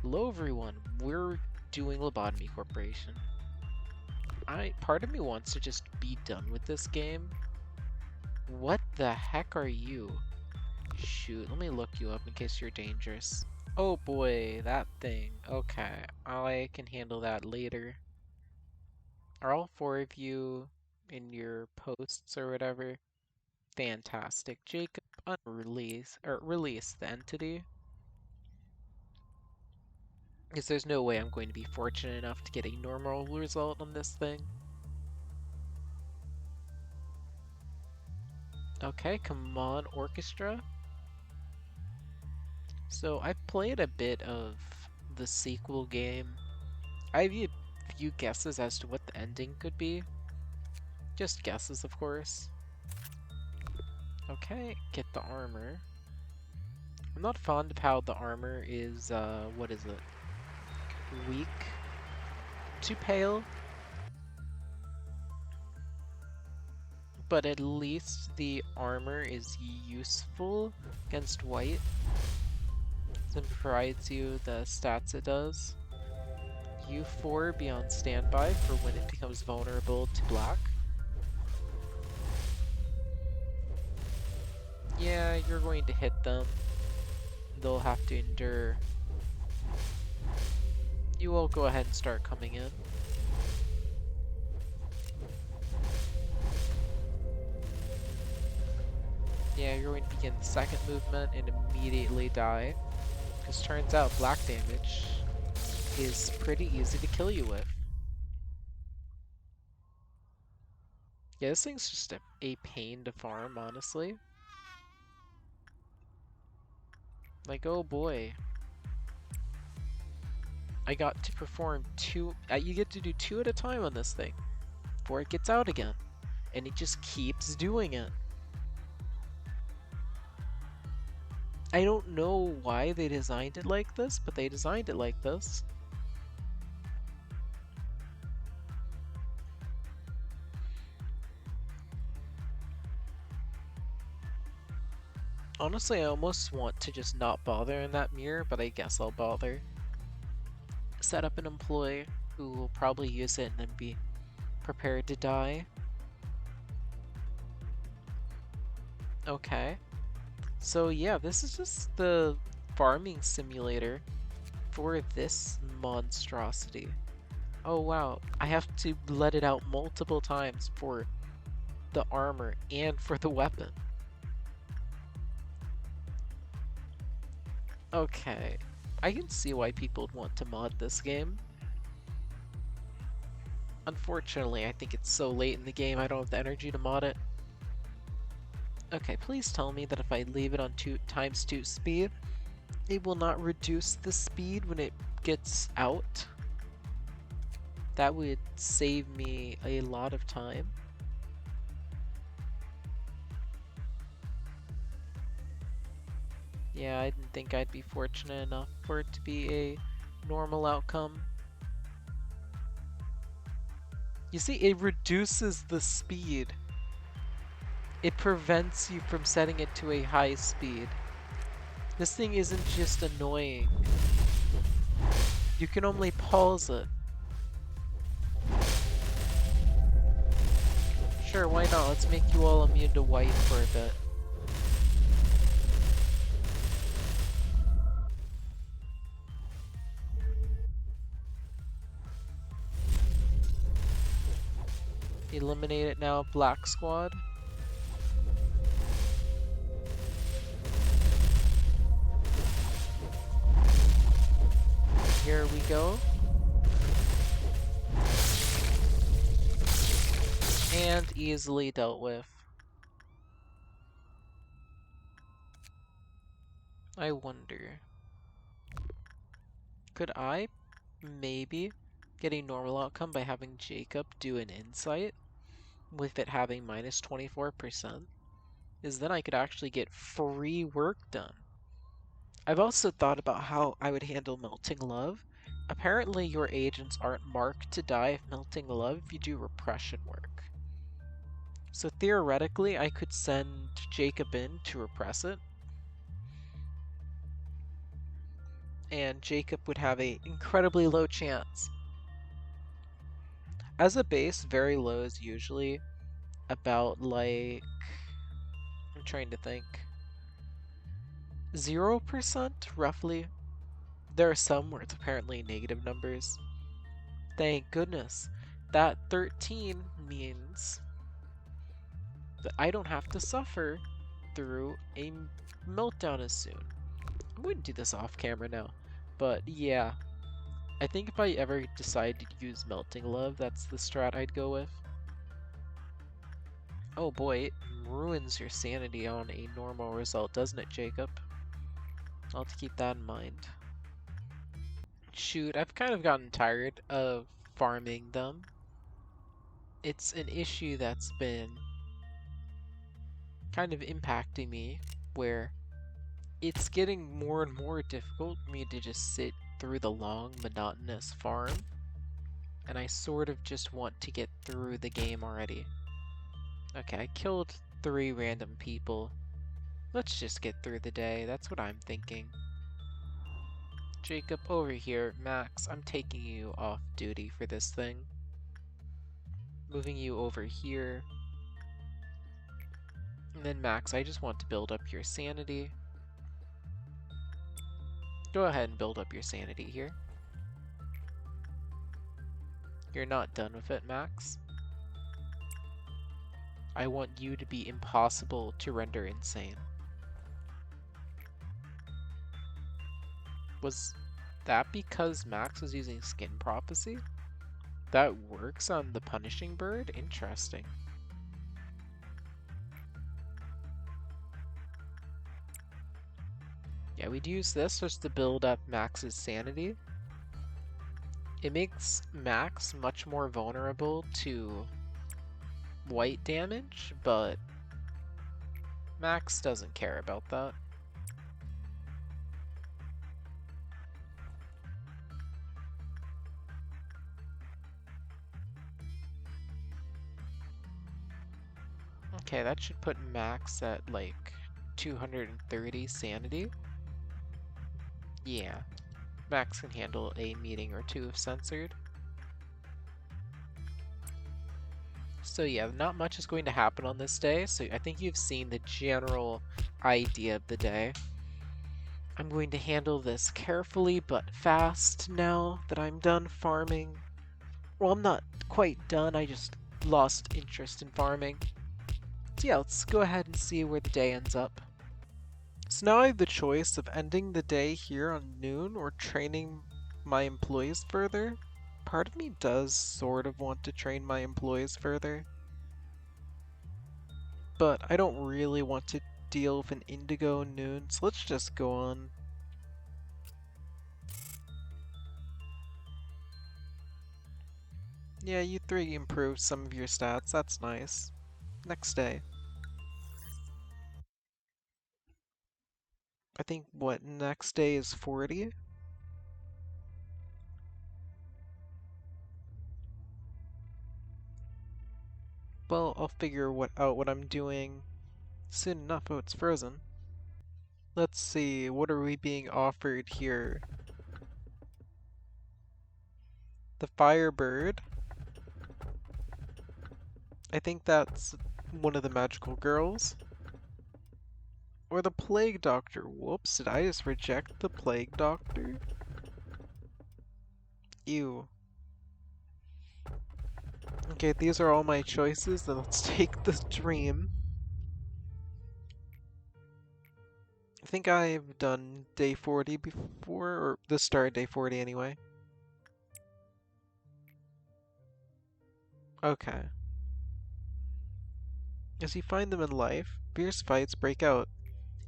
Hello everyone, we're doing Lobotomy Corporation. Part of me wants to just be done with this game. What the heck are you? Shoot, let me look you up in case you're dangerous. Oh boy, that thing. Okay, I can handle that later. Are all four of you in your posts or whatever? Fantastic. Jacob, release the entity. Because there's no way I'm going to be fortunate enough to get a normal result on this thing. Okay, come on, orchestra. So I've played a bit of the sequel game. I have a few guesses as to what the ending could be. Just guesses, of course. Okay, get the armor. I'm not fond of how the armor is, what is it? Weak to pale. But at least the armor is useful against white. It provides you the stats it does. U4 be on standby for when it becomes vulnerable to black. Yeah, you're going to hit them. They'll have to endure. You will go ahead and start coming in. Yeah, you're going to begin the second movement and immediately die. Because turns out black damage is pretty easy to kill you with. Yeah, this thing's just a pain to farm, honestly. Like, oh boy. I got to perform two, you get to do two at a time on this thing before it gets out again. And it just keeps doing it. I don't know why they designed it like this, but they designed it like this. Honestly, I almost want to just not bother in that mirror, but I guess I'll bother. Set up an employee who will probably use it and then be prepared to die. Okay. So yeah, this is just the farming simulator for this monstrosity. Oh wow, I have to let it out multiple times for the armor and for the weapon. Okay, I can see why people would want to mod this game. Unfortunately, I think it's so late in the game I don't have the energy to mod it. Okay, please tell me that if I leave it on 2x2 speed, it will not reduce the speed when it gets out. That would save me a lot of time. Yeah, I didn't think I'd be fortunate enough for it to be a normal outcome. You see, it reduces the speed. It prevents you from setting it to a high speed. This thing isn't just annoying. You can only pause it. Sure, why not? Let's make you all immune to white for a bit. Eliminate it now, Black Squad. Here we go. And easily dealt with. I wonder, could I maybe get a normal outcome by having Jacob do an insight with it having minus 24%? Is then I could actually get free work done. I've also thought about how I would handle Melting Love. Apparently your agents aren't marked to die of Melting Love if you do repression work. So theoretically, I could send Jacob in to repress it. and Jacob would have a incredibly low chance. As a base, very low is usually about like, I'm trying to think, 0% roughly. There are some where it's apparently negative numbers. Thank goodness. That 13 means that I don't have to suffer through a meltdown as soon. I wouldn't do this off camera now, but yeah. I think if I ever decide to use Melting Love, that's the strat I'd go with. Oh boy, it ruins your sanity on a normal result, doesn't it, Jacob? I'll have to keep that in mind. Shoot, I've kind of gotten tired of farming them. It's an issue that's been kind of impacting me, where it's getting more and more difficult for me to just sit through the long, monotonous farm, and I sort of just want to get through the game already. Okay, I killed 3 random people. Let's just get through the day, that's what I'm thinking. Jacob, over here. Max, I'm taking you off duty for this thing. Moving you over here. And then Max, I just want to build up your sanity. Go ahead and build up your sanity here. You're not done with it, Max. I want you to be impossible to render insane. Was that because Max was using Skin Prophecy? That works on the Punishing Bird? Interesting. Yeah, we'd use this just to build up Max's sanity. It makes Max much more vulnerable to white damage, but Max doesn't care about that. Okay, that should put Max at like 230 sanity. Yeah, Max can handle a meeting or two if censored. So yeah, not much is going to happen on this day, so I think you've seen the general idea of the day. I'm going to handle this carefully but fast now that I'm done farming. Well, I'm not quite done, I just lost interest in farming. So yeah, let's go ahead and see where the day ends up. So now I have the choice of ending the day here on noon or training my employees further. Part of me does sort of want to train my employees further, but I don't really want to deal with an indigo noon, so let's just go on. Yeah, you 3 improved some of your stats, that's nice. Next day. I think, what, next day is 40? Well, I'll figure out what I'm doing soon enough. Oh, it's frozen. Let's see, what are we being offered here? The Firebird. I think that's one of the magical girls. Or the Plague Doctor. Whoops, did I just reject the Plague Doctor? Ew. Okay, these are all my choices, then let's take the dream. I think I've done day 40 before, or the start of day 40 anyway. Okay. As you find them in life, fierce fights break out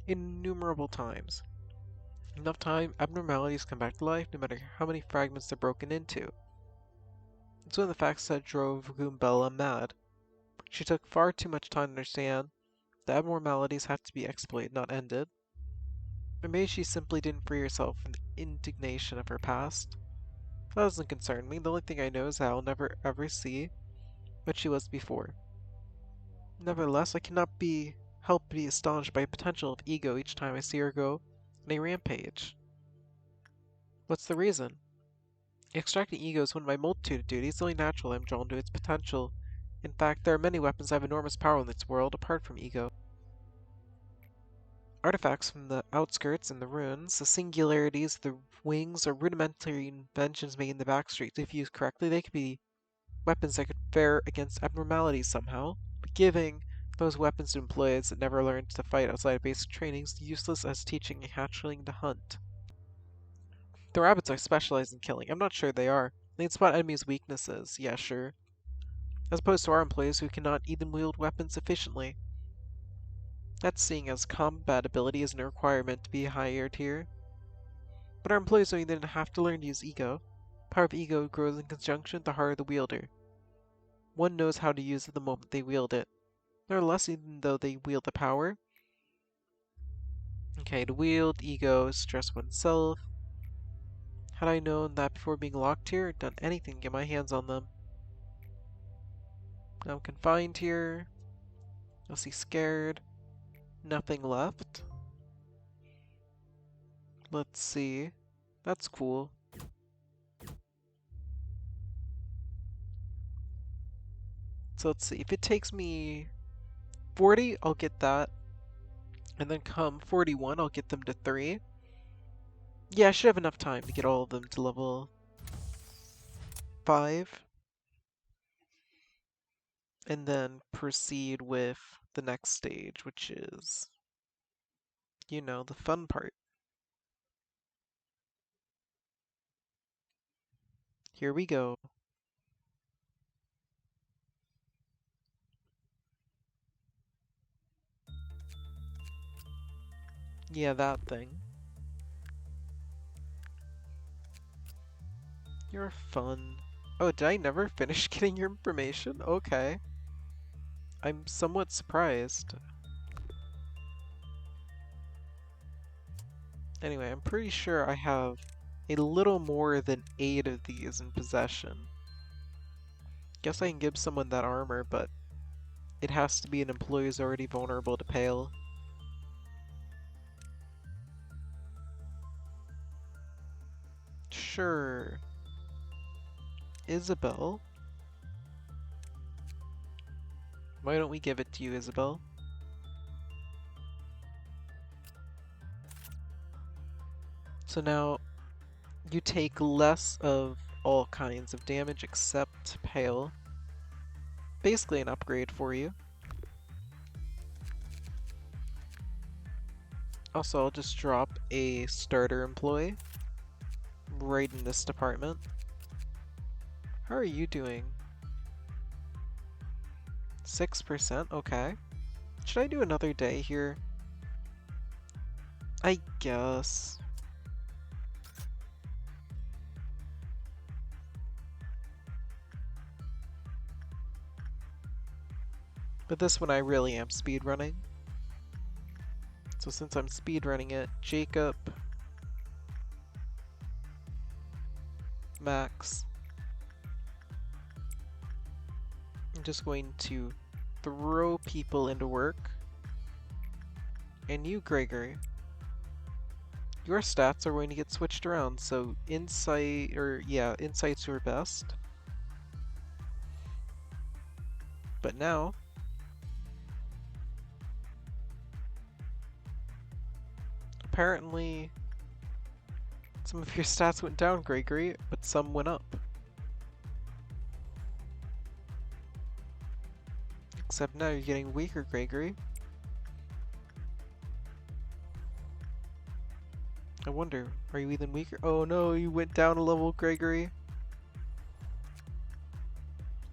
innumerable times. Enough time, abnormalities come back to life no matter how many fragments they're broken into. It's one of the facts that drove Goombella mad. She took far too much time to understand the abnormalities have to be exploited, not ended. Or maybe she simply didn't free herself from the indignation of her past. That doesn't concern me. The only thing I know is that I'll never ever see what she was before. Nevertheless, I cannot help be astonished by the potential of ego each time I see her go on a rampage. What's the reason? Extracting ego is one of my multitude of duties. It's only natural I'm drawn to its potential. In fact, there are many weapons that have enormous power in this world, apart from ego. Artifacts from the outskirts and the ruins, the singularities, the wings, are rudimentary inventions made in the backstreets. If used correctly, they could be weapons that could fare against abnormalities somehow. But giving those weapons to employees that never learned to fight outside of basic training is useless as teaching a hatchling to hunt. The rabbits are specialized in killing. I'm not sure they are. They can spot enemies' weaknesses. Yeah, sure. As opposed to our employees who cannot even wield weapons efficiently. That's seeing as combat ability isn't a requirement to be a higher tier. But our employees don't even have to learn to use ego. Power of ego grows in conjunction with the heart of the wielder. One knows how to use it the moment they wield it. Nevertheless, even though they wield the power. Okay, to wield ego, stress oneself. Had I known that before being locked here, I'd done anything to get my hands on them. Now I'm confined here. You'll see scared. Nothing left. Let's see. That's cool. So let's see. If it takes me 40, I'll get that. And then come 41, I'll get them to 3. Yeah, I should have enough time to get all of them to level 5. And then proceed with the next stage, which is, you know, the fun part. Here we go. Yeah, that thing. You're fun. Oh, did I never finish getting your information? Okay. I'm somewhat surprised. Anyway, I'm pretty sure I have a little more than 8 of these in possession. Guess I can give someone that armor, but it has to be an employee who's already vulnerable to pale. Sure. Isabel? Why don't we give it to you, Isabel? So now, you take less of all kinds of damage except pale. Basically an upgrade for you. Also, I'll just drop a starter employee right in this department. How are you doing? 6%? Okay. Should I do another day here? I guess. But this one I really am speedrunning. So since I'm speedrunning it, Jacob, Max. I'm just going to throw people into work. And you, Gregory. Your stats are going to get switched around, so insight, insight's your best. But now, apparently, some of your stats went down, Gregory, but some went up. Except now you're getting weaker, Gregory. I wonder, are you even weaker? Oh no, you went down a level, Gregory.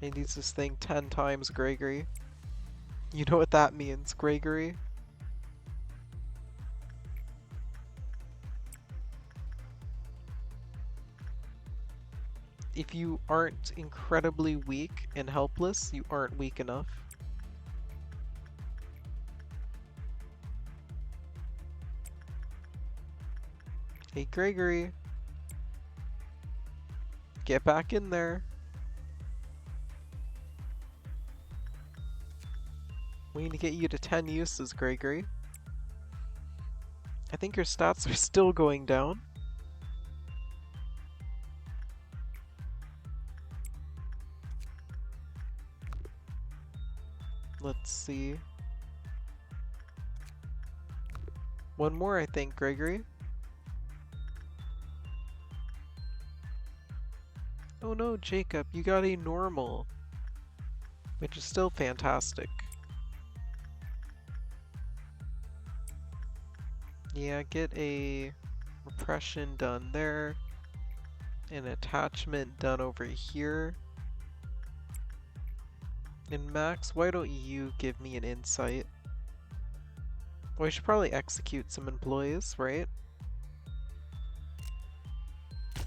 He needs this thing 10 times, Gregory. You know what that means, Gregory? If you aren't incredibly weak and helpless, you aren't weak enough. Hey, Gregory. Get back in there. We need to get you to 10 uses, Gregory. I think your stats are still going down. Let's see. One more, I think, Gregory. Oh no, Jacob, you got a normal, which is still fantastic. Yeah, get a repression done there, an attachment done over here. And Max, why don't you give me an insight? Well, I should probably execute some employees, right?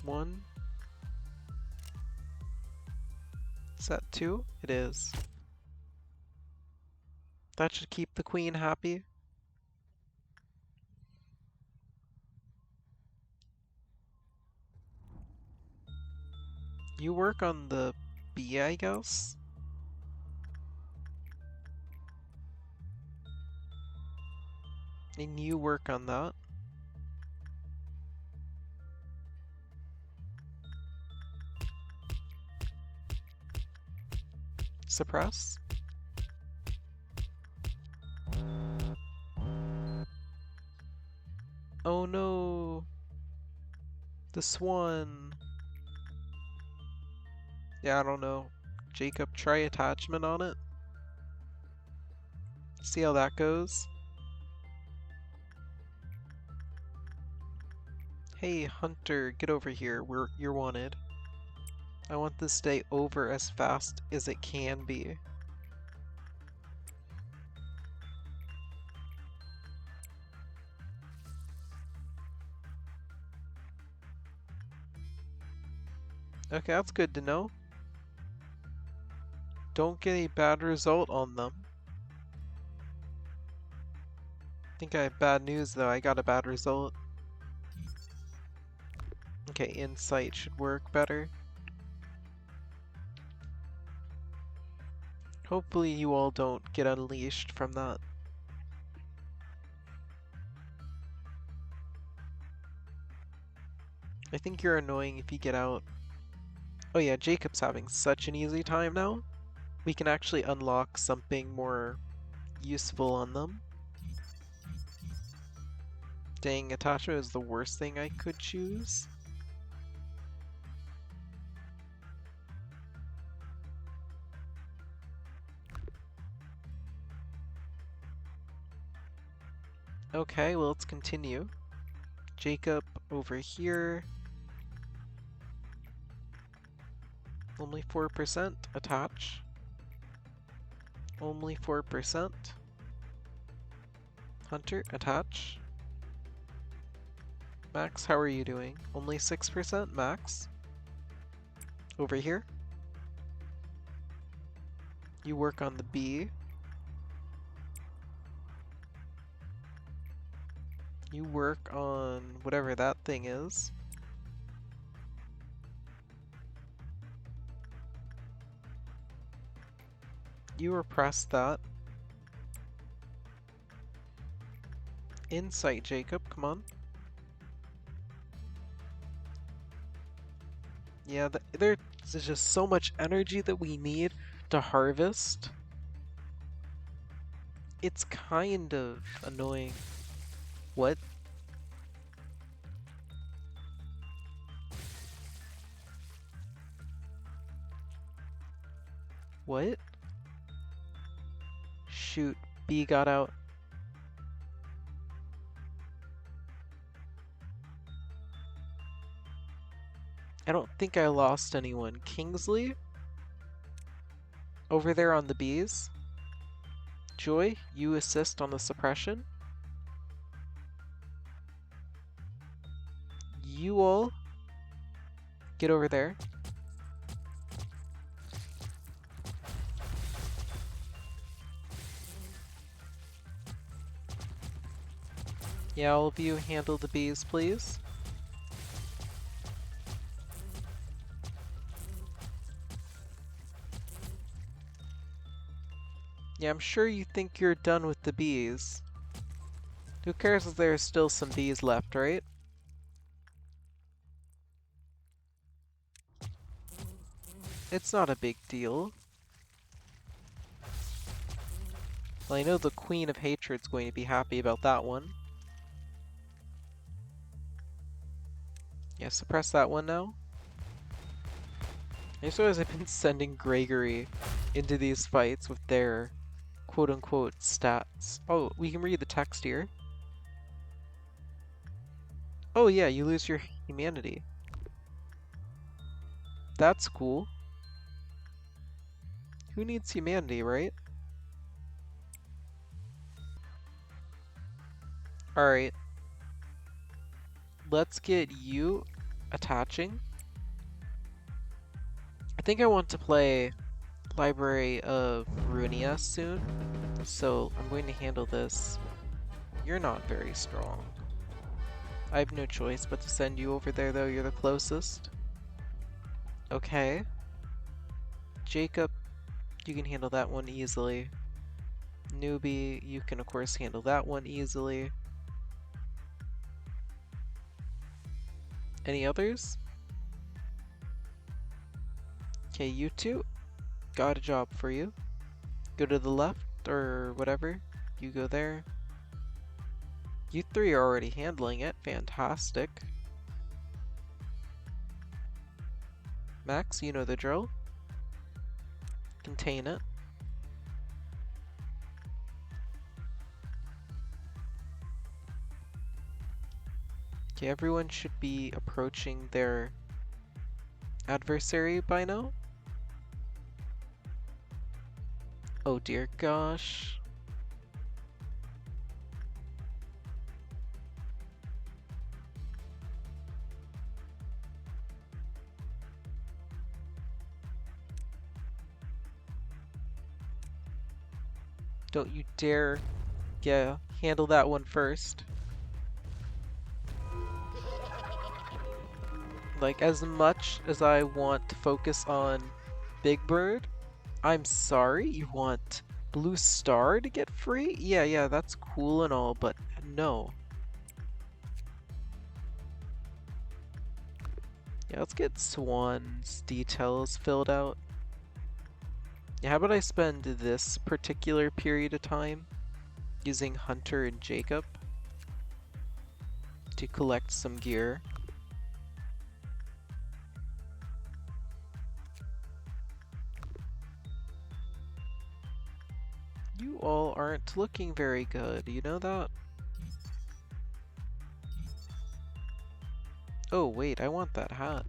1. Is that 2? It is. That should keep the queen happy. You work on the B, I guess? And you work on that. Suppress. Oh no! The swan! Yeah, I don't know. Jacob, try attachment on it. See how that goes. Hey, Hunter, get over here. You're wanted. I want this day over as fast as it can be. Okay, that's good to know. Don't get a bad result on them. I think I have bad news though, I got a bad result. Okay, insight should work better. Hopefully you all don't get unleashed from that. I think you're annoying if you get out. Oh yeah, Jacob's having such an easy time now. We can actually unlock something more useful on them. Dang, attachment is the worst thing I could choose. Okay, well, let's continue. Jacob over here. Only 4%. Attach. Only 4%. Hunter, attach. Max, how are you doing? Only 6%, Max. Over here. You work on the B. You work on whatever that thing is. You repress that. Insight, Jacob, come on. Yeah, there's just so much energy that we need to harvest. It's kind of annoying. What? What? Shoot, B got out. I don't think I lost anyone. Kingsley? Over there on the Bs? Joy, you assist on the suppression. You all get over there. Yeah, all of you handle the bees, please. Yeah, I'm sure you think you're done with the bees. Who cares if there's still some bees left, right? It's not a big deal. Well, I know the Queen of Hatred's going to be happy about that one. Yeah, suppress that one now. I just realized I've been sending Gregory into these fights with their quote-unquote stats. Oh, we can read the text here. Oh yeah, you lose your humanity. That's cool. Who needs humanity, right? Alright. Let's get you attaching. I think I want to play Library of Runia soon, so I'm going to handle this. You're not very strong. I have no choice but to send you over there, though. You're the closest. Okay. Jacob, you can handle that one easily. Newbie, you can of course handle that one easily. Any others? Okay, you two. Got a job for you. Go to the left, or whatever. You go there. You three are already handling it. Fantastic. Max, you know the drill. Contain it. Okay, everyone should be approaching their adversary by now. Oh dear gosh. Don't you dare, yeah, handle that one first. Like, as much as I want to focus on Big Bird, I'm sorry, you want Blue Star to get free? Yeah, that's cool and all, but no. Yeah, let's get Swan's details filled out. Yeah, how about I spend this particular period of time using Hunter and Jacob to collect some gear. You all aren't looking very good, you know that? Oh wait, I want that hat.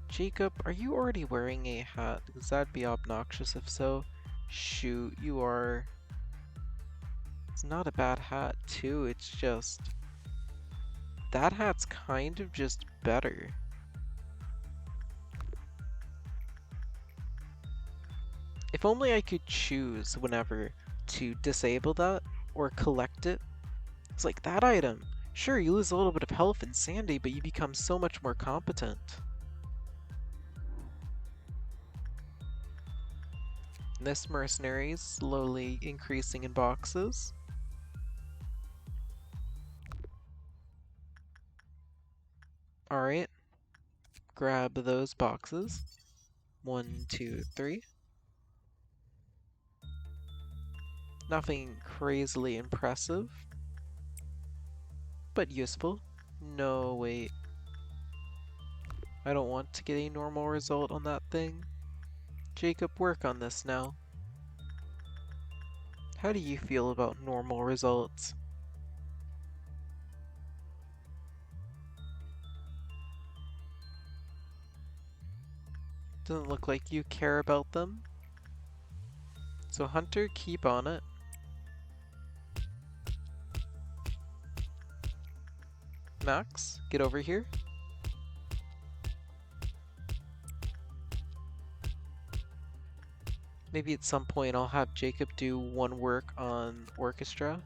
Jacob, are you already wearing a hat? Because that'd be obnoxious if so. Shoot, you are. It's not a bad hat too, it's just... that hat's kind of just better. If only I could choose whenever to disable that or collect it. It's like that item. Sure, you lose a little bit of health and sanity, but you become so much more competent. This mercenary is slowly increasing in boxes. Alright. Grab those boxes. 1, 2, 3. Nothing crazily impressive, but useful. No, wait. I don't want to get a normal result on that thing. Jacob, work on this now. How do you feel about normal results? Doesn't look like you care about them. So Hunter, keep on it. Max, get over here. Maybe at some point I'll have Jacob do one work on Orchestra.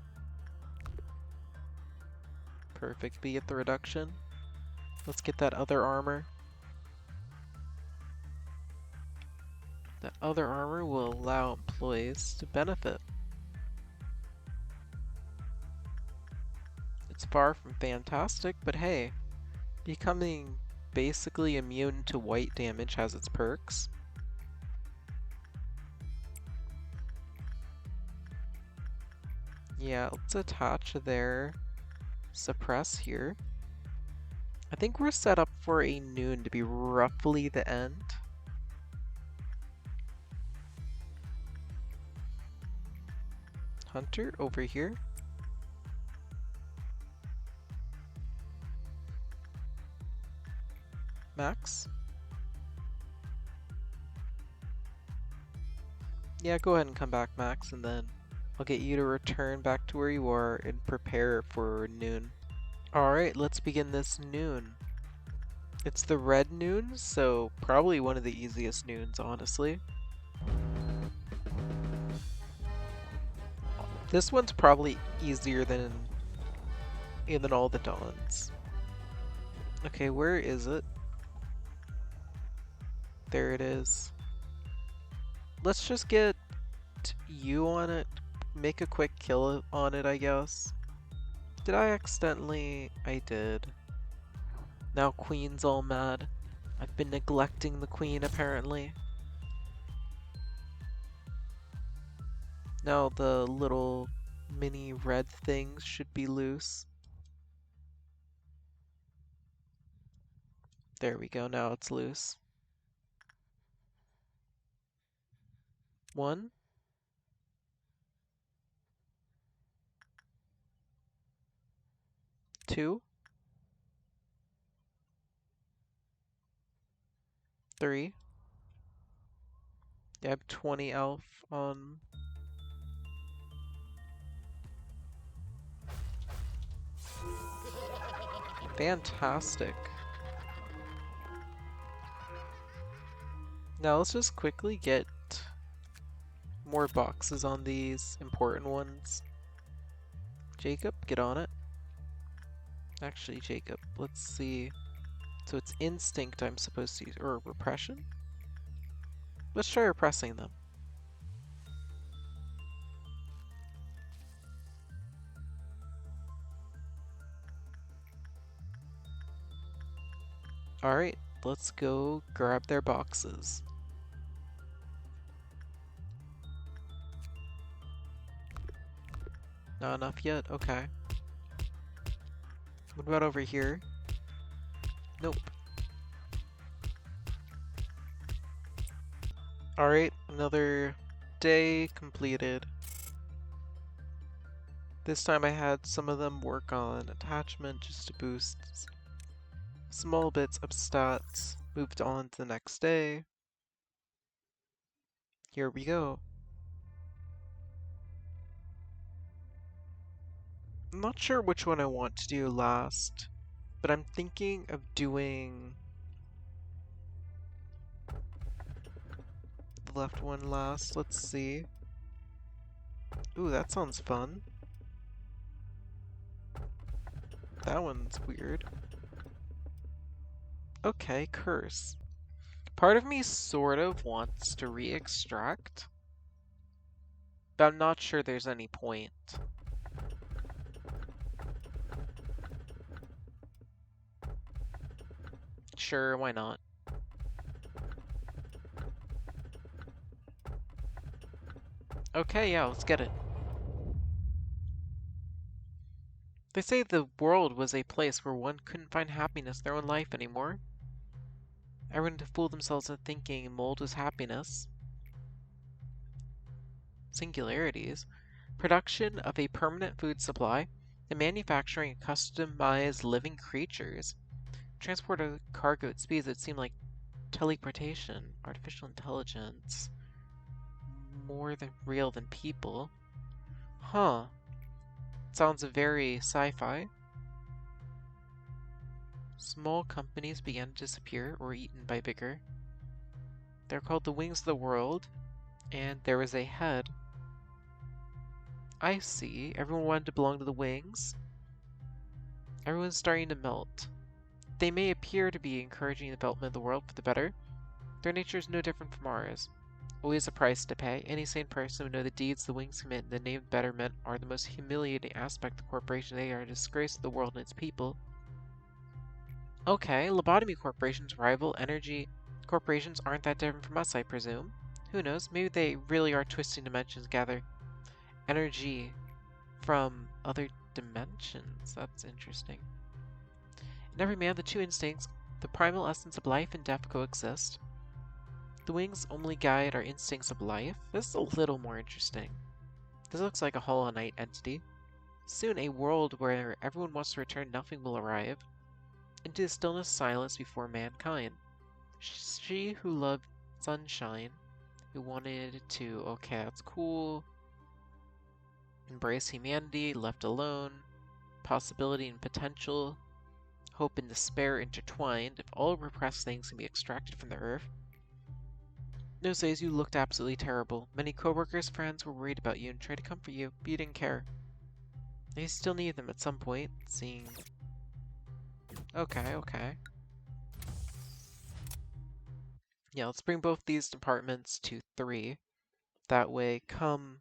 Perfect, be at the reduction. Let's get that other armor. That other armor will allow employees to benefit. It's far from fantastic, but hey, becoming basically immune to white damage has its perks. Yeah, let's attach there. Suppress here. I think we're set up for a noon to be roughly the end. Hunter over here. Max. Yeah, go ahead and come back, Max, and then I'll get you to return back to where you are and prepare for noon. Alright, let's begin this noon. It's the red noon, so probably one of the easiest noons, honestly. This one's probably easier than all the dawns. Okay, where is it? There it is. Let's just get you on it. Make a quick kill on it, I guess. Did I accidentally? I did. Now Queen's all mad. I've been neglecting the Queen, apparently. Now the little mini red things should be loose. There we go, now it's loose. 1. 2. 3. I have 20 elf on. Fantastic. Now let's just quickly get more boxes on these important ones. Jacob, get on it. Actually, Jacob, let's see. So it's instinct I'm supposed to use, or repression? Let's try repressing them. Alright, let's go grab their boxes. Not enough yet? Okay. What about over here? Nope. Alright, another day completed. This time I had some of them work on attachment just to boost small bits of stats. Moved on to the next day. Here we go. I'm not sure which one I want to do last, but I'm thinking of doing the left one last. Let's see. Ooh, that sounds fun. That one's weird. Okay, curse. Part of me sort of wants to re-extract, but I'm not sure there's any point. Sure, why not? Okay, yeah, let's get it. They say the world was a place where one couldn't find happiness in their own life anymore. Everyone had fooled themselves into thinking mold was happiness. Singularities. Production of a permanent food supply and manufacturing customized living creatures. Transport of cargo at speeds that seem like teleportation, artificial intelligence. More than real than people. Huh. Sounds very sci-fi. Small companies began to disappear or eaten by bigger. They're called the Wings of the World, and there was a head. I see. Everyone wanted to belong to the Wings. Everyone's starting to melt. They may appear to be encouraging the development of the world for the better. Their nature is no different from ours. Always a price to pay. Any sane person would know the deeds the Wings commit in the name of betterment are the most humiliating aspect of the corporation. They are a disgrace to the world and its people. Okay, Lobotomy Corporation's rival energy corporations aren't that different from us, I presume. Who knows? Maybe they really are twisting dimensions, gather energy from other dimensions. That's interesting. In every man, the two instincts, the primal essence of life and death, coexist. The wings only guide our instincts of life. This is a little more interesting. This looks like a Hollow Knight entity. Soon, a world where everyone wants to return, nothing will arrive. Into the stillness, silence before mankind. She who loved sunshine, who wanted to, okay, that's cool. Embrace humanity, left alone. Possibility and potential. Hope and despair intertwined. If all repressed things can be extracted from the earth. Those days you looked absolutely terrible. Many coworkers, friends were worried about you and tried to comfort you, but you didn't care. You still need them at some point, seeing... Okay. Yeah, let's bring both these departments to 3. That way, come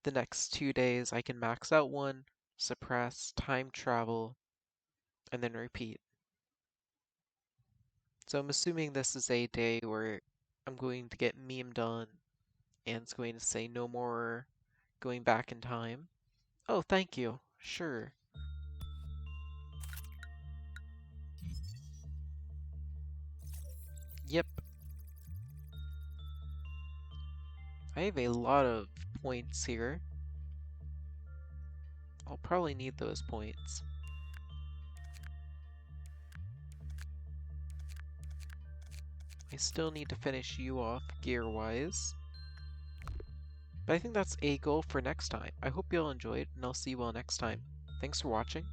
the next 2 days, I can max out one, suppress, time travel, and then repeat. So I'm assuming this is a day where I'm going to get memed on, and it's going to say no more going back in time. Oh, thank you. Sure. Yep. I have a lot of points here. I'll probably need those points. I still need to finish you off gear-wise. But I think that's a goal for next time. I hope you all enjoyed, and I'll see you all next time. Thanks for watching.